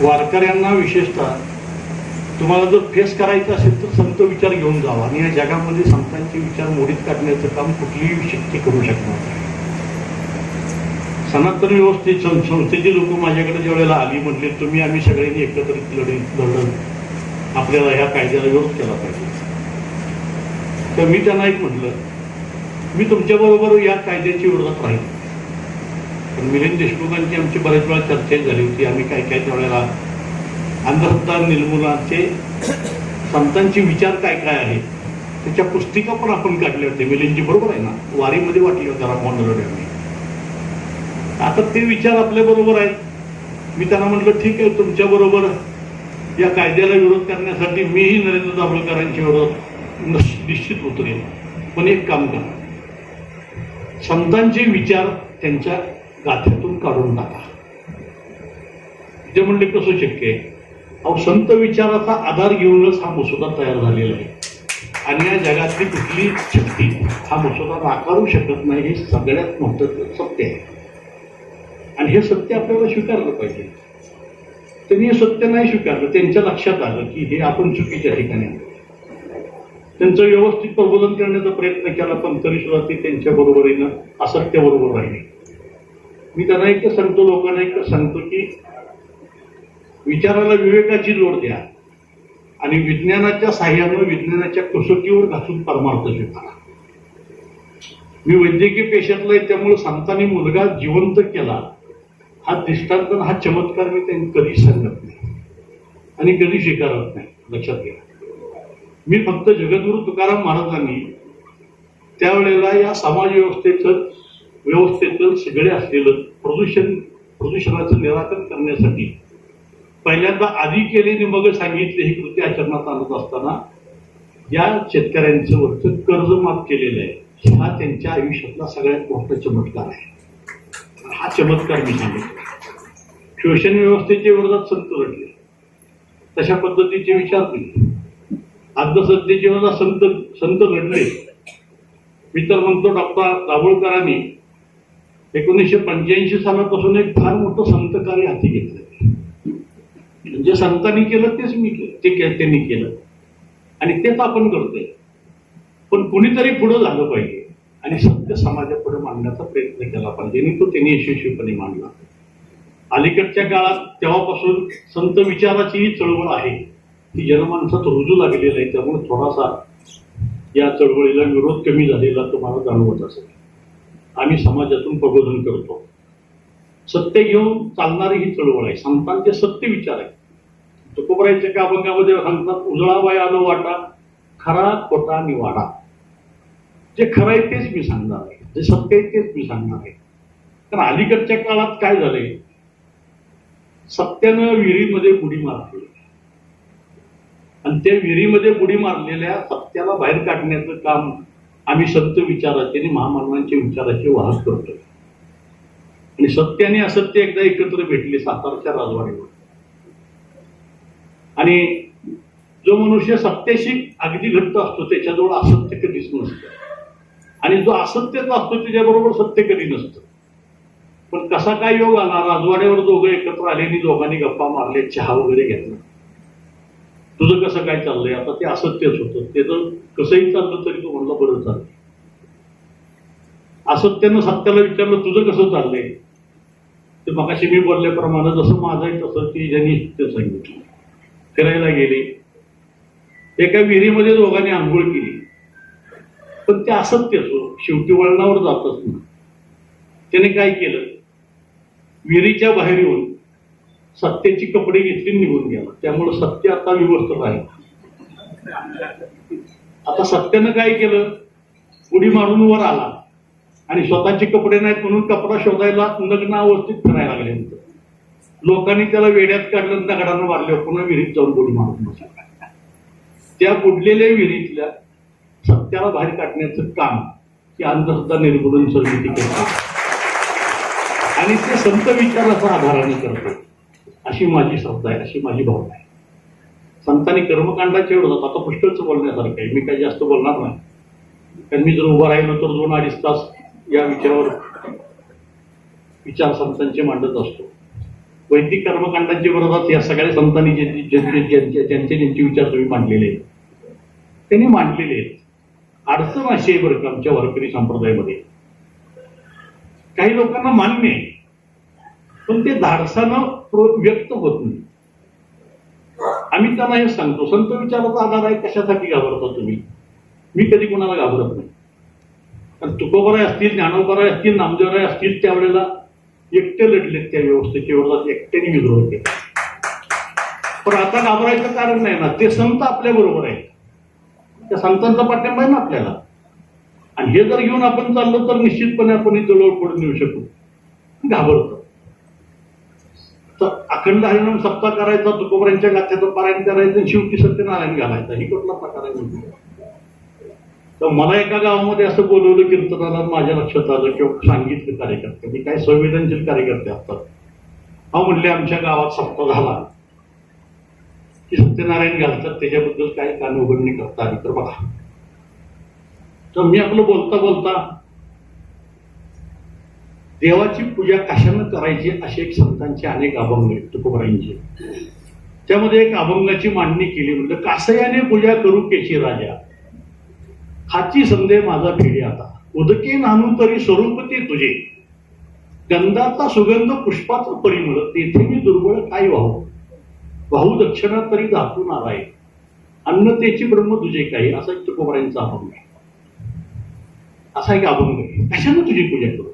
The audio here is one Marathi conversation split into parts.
वारकऱ्यांना विशेषतः तुम्हाला जर फेस करायचं असेल तर संत विचार घेऊन जावा आणि या जगामध्ये संतांचे विचार मोडीत काढण्याचं काम कुठलीही शक्ती करू शकणार नाही. सनातन व्यवस्थेत संस्थेची लोक माझ्याकडे ज्या वेळेला आली म्हटले तुम्ही आम्ही सगळ्यांनी एकत्रित लढत आपल्याला ह्या कायद्याला विरोध केला पाहिजे. तर मी त्यांना एक म्हटलं मी तुमच्याबरोबर या कायद्याच्या विरोधात राहील. पण मिलिंद देशमुखांची आमची बऱ्याच वेळा चर्चा झाली होती. आम्ही काय काय त्यावेळेला अंधश्रद्धा निर्मूलनाचे संतांचे विचार काय काय आहेत त्याच्या पुस्तिका पण आपण काढल्या होत्या. मिलिंदजी बरोबर आहे ना, वारीमध्ये वाटली होत्या राममोहन यांनी. आता ते विचार आपल्या बरोबर आहेत. मी त्यांना म्हटलं ठीक आहे तुमच्या बरोबर या कायद्याला विरोध करण्यासाठी मीही नरेंद्र दाभोळकरांच्या विरोधात निश्चित उतरेल. पण एक काम करा, संतांचे विचार त्यांच्या गाथ्यातून काढून टाका. ते म्हणले कसं शक्य आहे? अहो संत विचाराचा आधार घेऊनच हा मसुदा तयार झालेला आहे आणि या जगातली कुठली शक्ती हा मसुदा नाकारू शकत नाही. हे सगळ्यात महत्त्वाचं सत्य आहे आणि हे सत्य आपल्याला स्वीकारलं पाहिजे. त्यांनी हे सत्य नाही स्वीकारलं. त्यांच्या लक्षात आलं की हे आपण चुकीच्या ठिकाणी आलो. त्यांचं व्यवस्थित प्रबोधन करण्याचा प्रयत्न केला पण तरी सुद्धा ते त्यांच्या बरोबरीनं असत्य बरोबर राहिले. मी त्यांना एक सांगतो, लोकांना एक सांगतो की विचाराला विवेकाची जोड द्या आणि विज्ञानाच्या साह्यानं विज्ञानाच्या कसोटीवर घासून परमार्थ स्वीकारा. मी वैद्यकीय पेशातला आहे त्यामुळे संतांनी मुलगा जिवंत केला हा दृष्टांत हा चमत्कार मी त्यांनी कधी सांगत नाही आणि कधी स्वीकारत नाही. लक्षात घ्या, मी फक्त जगद्गुरु तुकाराम महाराजांनी त्यावेळेला या समाज व्यवस्थेचं सगळे असलेलं प्रदूषणाचं निराकरण करण्यासाठी पहिल्यांदा आधी केले आणि मग सांगितले ही कृती आचरणात आणत असताना या शेतकऱ्यांचं वरचं कर्ज माफ केलेलं आहे हा त्यांच्या आयुष्यातला सगळ्यात मोठा चमत्कार आहे. हा चमत्कार मी सांगितला. शोषण व्यवस्थेच्या विरोधात संत लढले, तशा पद्धतीचे विचार केले. अंधश्रद्धेच्या विरोधात संत लढले. मी तर म्हणतो डॉक्टर दाभोळकरांनी 1985 सालापासून एक फार मोठं संत कार्य हाती घेतलं. जे संतांनी केलं तेच मी केलं, ते त्यांनी केलं आणि तेच आपण करतोय. पण कुणीतरी पुढं झालं पाहिजे आणि सत्य समाजापुढे मांडण्याचा प्रयत्न केला पाहिजे आणि तो त्यांनी यशस्वीपणे मांडला. अलीकडच्या काळात तेव्हापासून संत विचाराची ही चळवळ आहे ती जनमानसात रुजू लागलेला आहे. त्यामुळे थोडासा या चळवळीला विरोध कमी झालेला तुम्हाला जाणवत असेल. आम्ही समाजातून प्रबोधन करतो. सत्य घेऊन चालणारी ही चळवळ आहे. संतांचे सत्य विचार आहे. तुकोबरायच्या का अभंगामध्ये सांगतात उजळाबाई आलो वाटा खरा खोटा निवाडा. जे खरं आहे तेच मी सांगणार आहे, जे सत्य आहे तेच मी सांगणार आहे. कारण अलीकडच्या काळात काय झालंय, सत्यानं विहिरीमध्ये बुडी मारली आणि त्या विहिरीमध्ये बुडी मारलेल्या सत्याला बाहेर काढण्याचं काम आम्ही संत विचाराचे आणि महामानवांचे विचाराचे वाहक करतोय. आणि सत्य आणि असत्य एकदा एकत्र भेटले सातारच्या राजवाड्यावर आणि जो मनुष्य सत्याशी अगदी घट्ट असतो त्याच्याजवळ असत्य कधीच नसतं आणि जो असत्यच असतो त्याच्याबरोबर सत्य कधी नसतं. पण कसा काय योग आला, राजवाड्यावर दोघं एकत्र आले आणि दोघांनी गप्पा मारले, चहा वगैरे घेतला. तुझं कसं काय चाललंय? आता ते असत्यच होतं. त्याचं कसंही चाललं तरी तो म्हणलं बरं चाललंय. असत्यानं सत्याला विचारलं तुझं कसं चाललंय? ते मगाशी मी बोलल्याप्रमाणे जसं माझं आहे तसं ती ज्यांनी ते सांगितलं. फिरायला गेले, एका विहिरीमध्ये दोघांनी आंघोळ केली पण ते असत्यच हो, शेवटी वळणावर जातच ना. त्याने काय केलं, विहिरीच्या बाहेर येऊन सत्याची कपडे घेतली निघून गेला. त्यामुळे सत्य आता विवस्थ राहील. आता सत्यानं काय केलं, उडी मारून वर आला आणि स्वतःचे कपडे नाहीत म्हणून कपडा शोधायला नग्न अवस्थेत फिरायला लागले. लोकांनी त्याला वेड्यात काढलं, दगडानं मारल्यावर पुन्हा विहिरीत जाऊन उडी मारून बसला. त्या बुडलेल्या विहिरीतल्या सत्याला बाहेर काढण्याचं काम की अंधश्रद्धा निर्मूलन समिती करते आणि ते संत विचाराचा आधाराने करतो. अशी माझी श्रद्धा आहे, अशी माझी भावना आहे. संतांनी कर्मकांडाच्या विरोधात आता पुष्कळच बोलण्यासारखं आहे. मी काही जास्त बोलणार नाही कारण मी जर उभं राहिलो तर 2-2.5 तास या विषयावर विचार संतांचे मांडत असतो. वैदिक कर्मकांडांच्या विरोधात या सगळ्या संतांनी ज्यांचे विचार तुम्ही मांडलेले आहेत त्यांनी मांडलेले आहेत. अडचण अशी आहे बरं का आमच्या वारकरी संप्रदायामध्ये, काही लोकांना मान्य आहे पण ते धाडसानं व्यक्त होत नाही. आम्ही त्यांना हे सांगतो, संत विचाराचा आधार आहे, कशासाठी घाबरता तुम्ही? मी कधी कोणाला घाबरत नाही. कारण तुकोबराय असतील, ज्ञानोबराय असतील, नामदेवराय असतील, त्यावेळेला एकटे लढलेत त्या व्यवस्थेच्या विरोधात, एकट्याने विद्रोह केला. पण आता घाबरायचं कारण नाही ना, ते संत आपल्या बरोबर आहेत, त्या संतांचा पाठिंबा आहे ना आपल्याला. आणि हे जर घेऊन आपण चाललो तर निश्चितपणे आपण जवळ पडून येऊ शकू. घाबरतो तर अखंड हरिनाम सप्ताह करायचा, तुकोबरायांच्या गाथ्याचं पारायण करायचं, शेवटी सत्यनारायण घालायचा, ही कुठला प्रकार आहे म्हणजे? तर मला एका गावामध्ये असं बोलवलं कीर्तनाला, माझ्या लक्षात आलं किंवा सांगितलं कार्यकर्ते, काय संवेदनशील कार्यकर्ते असतात, हा म्हणले आमच्या गावात सप्ताह झाला की सत्यनारायण घालतात, त्याच्याबद्दल काय कान उघडणी करता आली तर बघा. तर मी आपलं बोलता बोलता देवाची पूजा कशानं करायची असे एक संतांचे अनेक अभंग आहेत तुकोबरायांचे. त्यामध्ये एक अभंगाची मांडणी केली, म्हणजे कासयाने पूजा करू केशी राजा, हाची संदेह माझा फेडे आता, उदके नानू तरी स्वरूप ते तुझे, गंधाचा सुगंध पुष्पाचा परिमळ, तेथे मी दुर्बळ काय वाहू, वाहू दक्षिणा तरी धातू नाराय, अन्नतेची ब्रह्म तुझे काही, असा एक तुकोबरायांचा अभंग आहे. असा एक अभंग आहे, कशानं तुझी पूजा करू.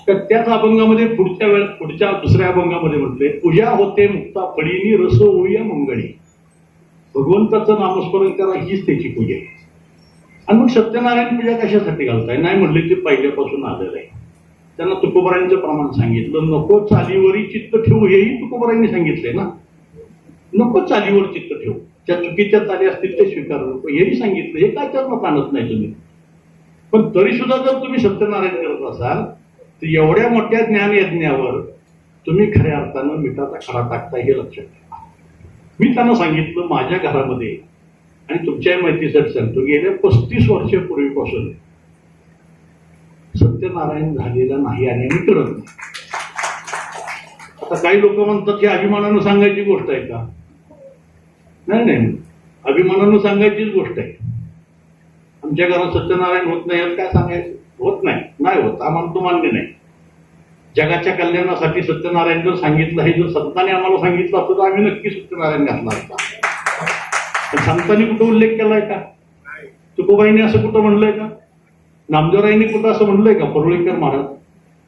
तर त्याच अभंगामध्ये पुढच्या दुसऱ्या अभंगामध्ये म्हटले, पूजा होते मुक्ता फळीनी रस होऊया मंगळी, भगवंताचं नामस्मरण करा हीच त्याची पूजा आहे. आणि मग सत्यनारायण पूजा कशासाठी घालताय? नाही म्हणले ते पहिल्यापासून आलेलं आहे. त्यांना तुकोबरायांचं प्रमाण सांगितलं, नको चालीवरी चित्त ठेवू, हेही तुकोबरायांनी सांगितलंय ना, नको चालीवर चित्त ठेवू, त्या चुकीच्या चाली असतील ते स्वीकारू नको, हेही सांगितलं. हे काय त्यात आणत नाही तुम्ही. पण तरी सुद्धा जर तुम्ही सत्यनारायण करत असाल तर एवढ्या मोठ्या ज्ञान यज्ञावर तुम्ही खऱ्या अर्थानं मिठाचा खडा टाकता, हे लक्षात ठेवा. मी त्यांना सांगितलं, माझ्या घरामध्ये, आणि तुमच्या माहितीसाठी सांगतो, गेल्या 35 वर्षापूर्वीपासून सत्यनारायण झालेला नाही आणि मी करत नाही. आता काही लोक म्हणतात की अभिमानानं सांगायची गोष्ट आहे का? नाही नाही, अभिमानानं सांगायचीच गोष्ट आहे. आमच्या घरात सत्यनारायण होत नाही यात काय सांगायचं? होत नाही, नाही होत, आम्हाला तो मान्य नाही. जगाच्या कल्याणासाठी सत्यनारायण जर सांगितलं, हे जर संतांनी आम्हाला सांगितलं असतं तर आम्ही नक्की सत्यनारायण घातला असता. संतांनी कुठं उल्लेख केलाय का? तुकोबाईंनी असं कुठं म्हणलंय का? नामदेवरायांनी कुठं असं म्हणलंय का? परुळेकर महाराज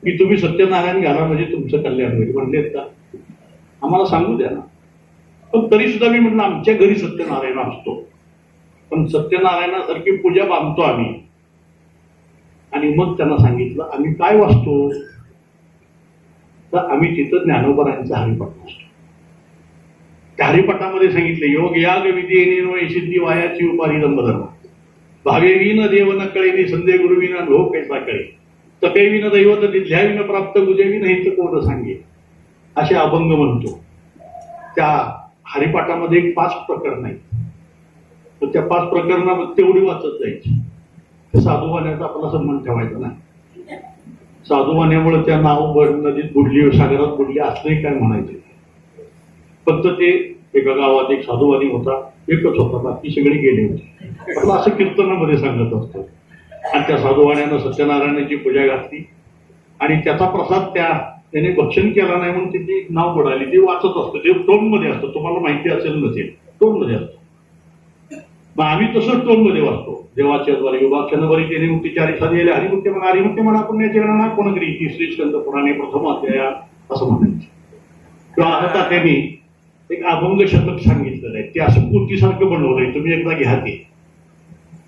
की तुम्ही सत्यनारायण घाला म्हणजे तुमचं कल्याण होईल, म्हणलेत का? आम्हाला सांगू द्या ना. पण तरी सुद्धा मी म्हटलं, आमच्या घरी सत्यनारायण असतो, पण सत्यनारायणासारखी पूजा बांधतो आम्ही. आणि मग त्यांना सांगितलं आम्ही काय वाचतो, तर आम्ही तिथं ज्ञानोबरायांचा हरिपाठ वाचतो. त्या हरिपाठामध्ये सांगितले, योग याग विधी सिद्धी वायाची उपारी दंबधर्म, भावे विन देव न कळे संदेह गुरुविना लोक कैसा कळे, तके विन दैवत दिध्याविन प्राप्त गुजेविन हित कोण सांगे, असे अभंग म्हणतो. त्या हरिपाठामध्ये 5 प्रकरण आहेत. तर त्या 5 प्रकरणामध्ये तेवढी वाचत जायची. साधुवाण्याचा आपला संबंध ठेवायचा नाही. साधुवाण्यामुळे त्या नाव नदीत बुडली, सागरात बुडली असंही काय म्हणायचे. फक्त ते एका गावात एक साधुवादी होता, एकच होता, बाकी सगळे गेले होते. आपलं असं कीर्तनामध्ये सांगत असतो. आणि त्या साधुवाण्यानं सत्यनारायणाची पूजा घातली आणि त्याचा प्रसाद त्याने भक्षण केला नाही म्हणून त्याची नाव बुडाली. ते वाचत असतं, ते टोनमध्ये असतं, तुम्हाला माहिती असेल नसेल, टोनमध्ये असतं. मग आम्ही तसंच टोनमध्ये वाचतो. देवाच्या द्वारे युगाक्षणवरी त्याने मुक्ती 4 साधी हरिमुक्ती म्हणा, हरिमुक्ती म्हणा पुण्याची गणना कोणगिरी ती श्री स्कंद पुराणे प्रथम अध्याय असं म्हणायचे. किंवा आता त्यांनी एक अभंग शतक सांगितलेलं आहे, ते असं पोथीसारखं बनवलंय. तुम्ही एकदा घ्या, ते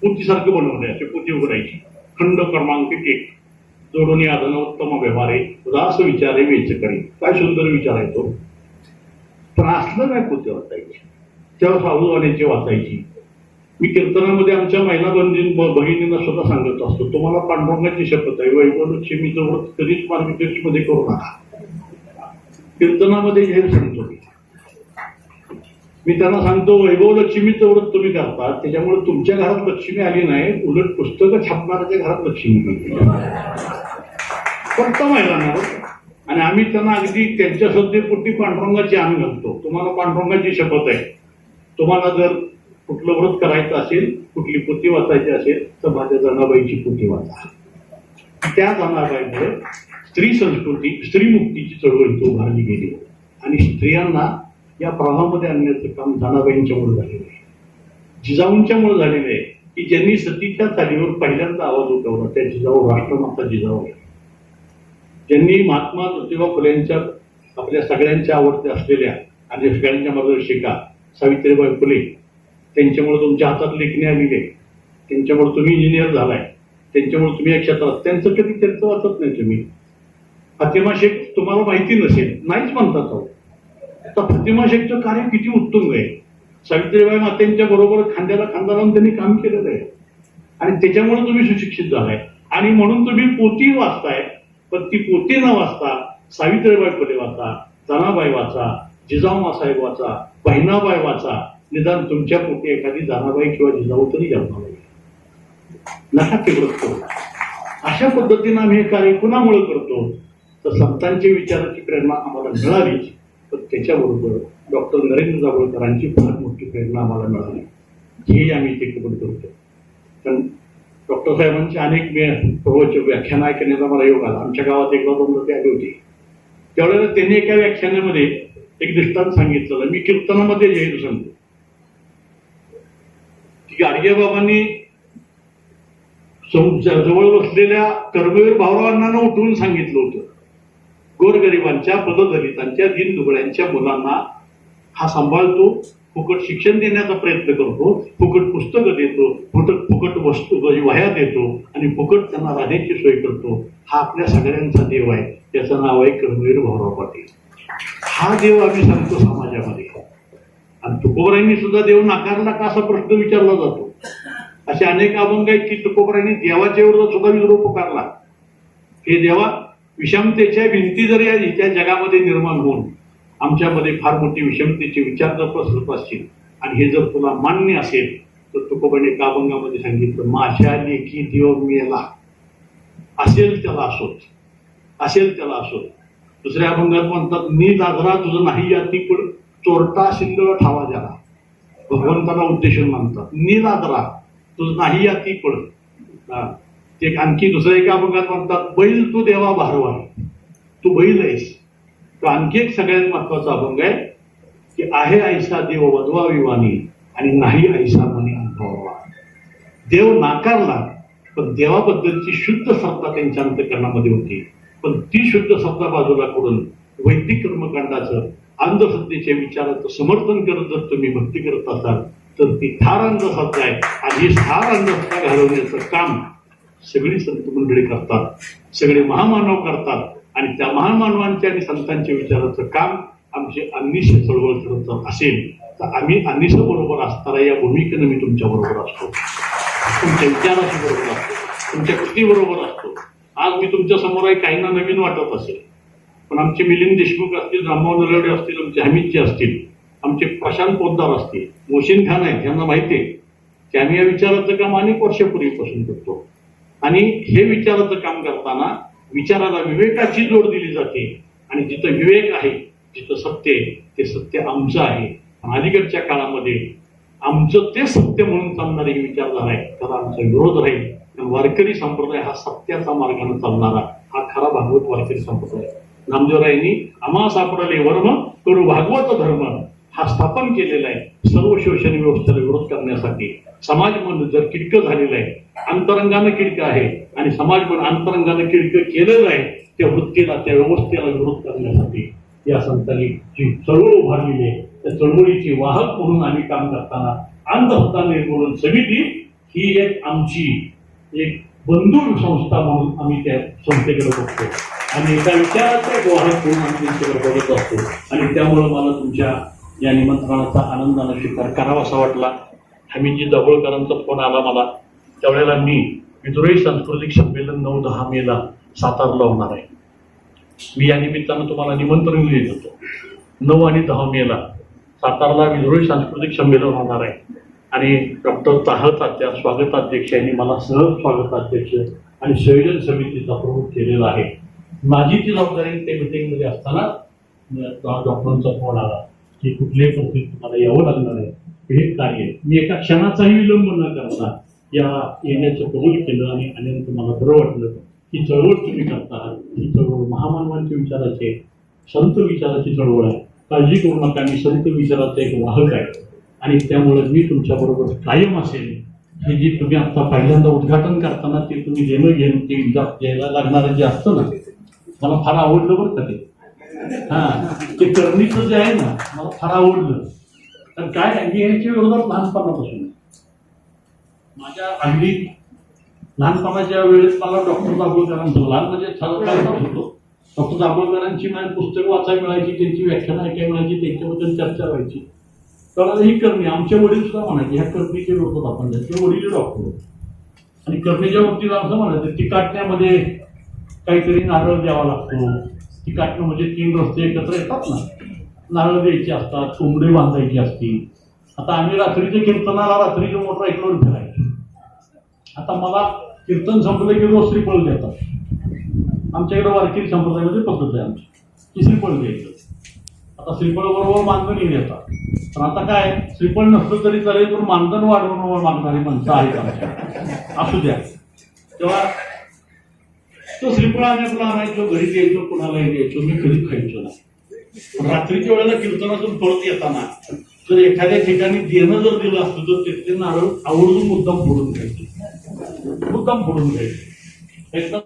पोथीसारखं बनवलंय. असे पोथी उघडायची, खंड क्रमांक 1, जोडून आधन उत्तम व्यवहारे उदास विचारे वेच करी. काय सुंदर विचार आहे तो. पण असलं नाही पोथी वाचायची, तेव्हा साधुवाण्याची वाचायची. मी कीर्तनामध्ये आमच्या महिला भगिनींना सुद्धा सांगत असतो, तुम्हाला पांडुरंगाची शपथ आहे, वैभवलक्ष्मीचं व्रत कधीच मार्गदर्शनमध्ये करू नका. कीर्तनामध्ये हे सांगतो मी त्यांना सांगतो, वैभवलक्ष्मीचं व्रत तुम्ही करता, त्याच्यामुळे तुमच्या घरात लक्ष्मी आली नाही, उलट पुस्तकं छापणाऱ्याच्या घरात लक्ष्मी मिळते. फक्त महिलांना आणि आम्ही त्यांना अगदी त्यांच्या श्रद्धेपोटी पांडुरंगाची आण घालतो. तुम्हाला पांडुरंगाची शपथ आहे, तुम्हाला जर कुठलं व्रत करायचं असेल, कुठली पोथी वाचायची असेल तर माझ्या जनाबाईची पोथी वाचा. त्या जनाबाईमुळे स्त्री संस्कृती, स्त्री मुक्तीची चळवळ इथं उभारली गेली आणि स्त्रियांना या प्रवाहामध्ये आणण्याचं काम जनाबाईंच्यामुळे झालेलं आहे, जिजाऊंच्यामुळे झालेलं आहे. की ज्यांनी सतीच्या चालीवर पहिल्यांदा आवाज उठवला त्या जिजाऊ राष्ट्रमाता जिजाऊ आहे. ज्यांनी महात्मा ज्योतिबा फुलेंच्या आपल्या सगळ्यांच्या आवडत्या असलेल्या आणि सगळ्यांच्या मार्गदर्शिका सावित्रीबाई फुले, त्यांच्यामुळे तुमच्या हातात लेखणी आलेली आहे, त्यांच्यामुळे तुम्ही इंजिनियर झालाय, त्यांच्यामुळे तुम्ही या क्षेत्रात, त्यांचं कधी चरित्र वाचत नाही तुम्ही. फातिमा शेख तुम्हाला माहिती नसेल, नाहीच म्हणतात अहो. आता फातिमा शेखचं कार्य किती उत्तुंग आहे. सावित्रीबाई मातेंच्या बरोबर खांद्याला खांदा लावून त्यांनी काम केलेलं आहे आणि त्याच्यामुळे तुम्ही सुशिक्षित झालाय आणि म्हणून तुम्ही पोथी वाचताय. पण ती पोथी न वाचता सावित्रीबाई फुले वाचा, जनाबाई वाचा, जिजाऊ मासाहेब वाचा, बहिणाबाई वाचा. निदान तुमच्या पोटी एखादी जनाबाई किंवा जिजाऊ तरी जन्माला येईल. नका ते व्रत करू. अशा पद्धतीनं आम्ही हे कार्य कुणामुळे करतो तर संतांच्या विचाराची प्रेरणा आम्हाला मिळालीच, पण त्याच्याबरोबर डॉक्टर नरेंद्र दाभोळकरांची फार मोठी प्रेरणा आम्हाला मिळाली, हे आम्ही ते कबूल करतो. कारण डॉक्टर साहेबांचे अनेक प्रवचन व्याख्यान ऐकण्याचा मला योग आला. आमच्या गावात एकदा दोनदा ते आले होते. त्यावेळेला त्यांनी एका व्याख्यानामध्ये एक दृष्टांत सांगितलेलं, मी कीर्तनामध्ये लिहिलं सांगतो की गाडगेबाबांनी जवळ बसलेल्या कर्मवीर भाऊरावांना उठवून सांगितलं होतं, गोरगरिबांच्या, पददलितांच्या, दीनदुबळ्यांच्या मुलांना हा सांभाळतो, फुकट शिक्षण देण्याचा प्रयत्न करतो, फुकट पुस्तकं देतो, फुकट वस्तू वह्या देतो आणि फुकट त्यांना राहण्याची सोय करतो. हा आपल्या सगळ्यांचा देव आहे, त्याचं नाव आहे कर्मवीर भाऊराव पाटील. हा देव आम्ही सांगतो समाजामध्ये. आणि तुकोबरायांनी सुद्धा देव नाकारला का असा प्रश्न विचारला जातो. असे अनेक अभंग आहेत की तुकोबरायांनी देवाच्या विरोधात सुद्धा विद्रोह पुकारला. हे देवा, विषमतेच्या भिंती जरी या जगामध्ये निर्माण होऊन आमच्यामध्ये फार मोठी विषमतेचे विचार जर पसरत असतील आणि हे जर तुला मान्य असेल तर तुकोबाने एका अभंगामध्ये सांगितलं, माझ्या लेखी देव मेला, असेल त्याला असोत, असेल त्याला असोत. दुसऱ्या अभंगात म्हणतात, नी दादरा तुझं नाही याती पण चोरटा शिंदळ ठावा ज्याला. भगवंताला उद्देशून म्हणतात, नी दादरा तुझं नाही याती पण. ते आणखी दुसऱ्या एका अभंगात म्हणतात, बैल तू देवा भारवा, तू बैल आहेस. तो आणखी एक सगळ्यात महत्वाचा अभंग आहे की आहे ऐसा देव वधवा विवानी आणि नाही ऐसा मनी अनुभवा. देव नाकारला पण देवाबद्दलची शुद्ध श्रद्धा त्यांच्या अंतःकरणामध्ये होती. पण ती शुद्ध श्रद्धा बाजूला करून वैदिक कर्मकांडाचं, अंधश्रद्धेच्या विचाराचं समर्थन करत जर तुम्ही भक्ती करत असाल तर ती ठार अंधश्रद्धा आहे. आणि ही ठार अंधश्रद्धा घालवण्याचं काम सगळी संत मंडळी करतात, सगळे महामानव करतात. आणि त्या महामानवांच्या आणि संतांच्या विचाराचं काम आमची अन्निश चळवळ करत असेल तर आम्ही अन्निश बरोबर असताना या भूमिकेनं मी तुमच्या बरोबर असतो, तुमच्या विचाराशी बरोबर असतो, तुमच्या कृतीबरोबर असतो. आज मी तुमच्या समोर आहे, काहींना नवीन वाटत असेल, पण आमचे मिलिंद देशमुख असतील, रामभाऊ नरवडे असतील, आमचे हमीदजी असतील, आमचे प्रशांत पोद्दार असतील, मोहसिन खान आहेत, यांना माहिती आहे की आम्ही या विचाराचं काम अनेक वर्षापूर्वीपासून करतो. आणि हे विचाराचं काम करताना विचाराला विवेकाची जोड दिली जाते. आणि जिथं विवेक आहे, जिथं सत्य आहे, ते सत्य आमचं आहे. अलीकडच्या काळामध्ये आमचं ते सत्य म्हणून चालणारे विचारधारा आहे, त्याला आमचा विरोध राहील. वारकरी संप्रदाय हा सत्याचा मार्गाने चालणारा हा खरा भागवत वारकरी संप्रदाय. नामदेवरायांनी आम्हा सापडले वर्म करू भागवत धर्म हा स्थापन केलेला आहे. सर्व शोषण व्यवस्थेला विरोध करण्यासाठी. समाज मन जर किडकं झालेलं आहे, अंतरंगानं किडकं आहे आणि समाज मन अंतरंगानं किडकं केलेलं आहे, त्या वृत्तीला, त्या व्यवस्थेला विरोध करण्यासाठी या संतांनी जी चळवळ उभारलेली आहे, त्या चळवळीची वाहक म्हणून आम्ही काम करताना अंधश्रद्धा निर्मूलन समिती ही एक आमची एक बंधू संस्था म्हणून आम्ही त्या संस्थेकडे बघतो आणि एका विचाराचा एक वाहक म्हणून आम्ही त्यांच्याकडे बघत असतो. आणि त्यामुळे मला तुमच्या या निमंत्रणाचा आनंदाने स्वीकार करावासा वाटला. हमीदजी दाभोळकरांचा फोन आला मला. त्यावेळेला मी विद्रोही सांस्कृतिक संमेलन 9-10 मेला सातारला होणार आहे. मी या निमित्तानं तुम्हाला निमंत्रण दिलं होतो. 9 आणि 10 मेला सातारला विद्रोही सांस्कृतिक संमेलन होणार आहे आणि डॉक्टर ताहताच्या स्वागताध्यक्ष यांनी मला सहज स्वागताध्यक्ष आणि संयोजन समितीचा प्रमुख केलेला आहे. माझी ती जबाबदारी त्या मिटिंगमध्ये असताना डॉक्टरांचा फोन आला की कुठल्याही परिस्थितीत तुम्हाला यावं लागणार आहे, हे कार्य आहे. मी एका क्षणाचाही विलंब न करता या येण्याचं कबूल केलं आणि आल्यानंतर मला बरं वाटलं की चळवळ तुम्ही करता आहात. ही चळवळ महामानवांच्या विचाराचे, संत विचाराची चळवळ आहे. काळजी करू नका, मी संत विचाराचा एक वाहक आहे आणि त्यामुळे मी तुमच्याबरोबर कायम असेल. हे जे तुम्ही आता पहिल्यांदा उद्घाटन करताना ते तुम्ही देणं घेणं ते द्यायला लागणारं जे असतं ना, मला फार आवडलं बरं का ते. ते करणीचं जे आहे ना, मला फार आवडलं. तर काय मी ह्याच्या विरोधात लहानपणापासून माझ्या अगदी लहानपणाच्या वेळेस मला डॉक्टर दाभोळकरांचं लहान म्हणजे होतो. डॉक्टर दाभोळकरांची माझी पुस्तकं वाचायला मिळायची, त्यांची व्याख्यानं ऐकायला मिळायची, त्यांच्याबद्दल चर्चा व्हायची. तर ही करणी आमचे वडील सुद्धा म्हणायचे ह्या करणीच्या विरोधात आपण त्याचे वडील डॉक्टर आणि करणीच्या बाबतीत असं म्हणायचं ती काटण्यामध्ये काहीतरी नारळ द्यावा लागतो. ती काटणं म्हणजे 3 रस्ते एकत्र येतात ना, नारळ द्यायचे असतात, कोंबडे बांधायची असती. आता आम्ही रात्रीच्या कीर्तनाला रात्रीच्या मोटरसायकलवर फिरायचो. आता मला कीर्तन संपलं की रोज श्रीफळ देतात. आमच्याकडे वारकरी संप्रदायामध्ये पद्धत आहे आमची की श्रीफळ द्यायचं. आता श्रीफळ बरोबर मानधनही देतात. पण आता काय, श्रीफळ नसलं तरी चालेल पण मानधन वाढवून मागणारी माणसं आहेत आमच्या, असू द्या. तेव्हा तो श्रीफळ आम्ही आपला आणायचो, घरी द्यायचो, कुणालाही द्यायचो. मी कधी खायचो ना. पण रात्रीच्या वेळेला कीर्तनातून परत येताना जर एखाद्या ठिकाणी देणं जर दिलं असतं तर तिथले नारळ आवर्जून मुद्दाम फोडून घ्यायचे, मुद्दाम फोडून घ्यायचे. एकदा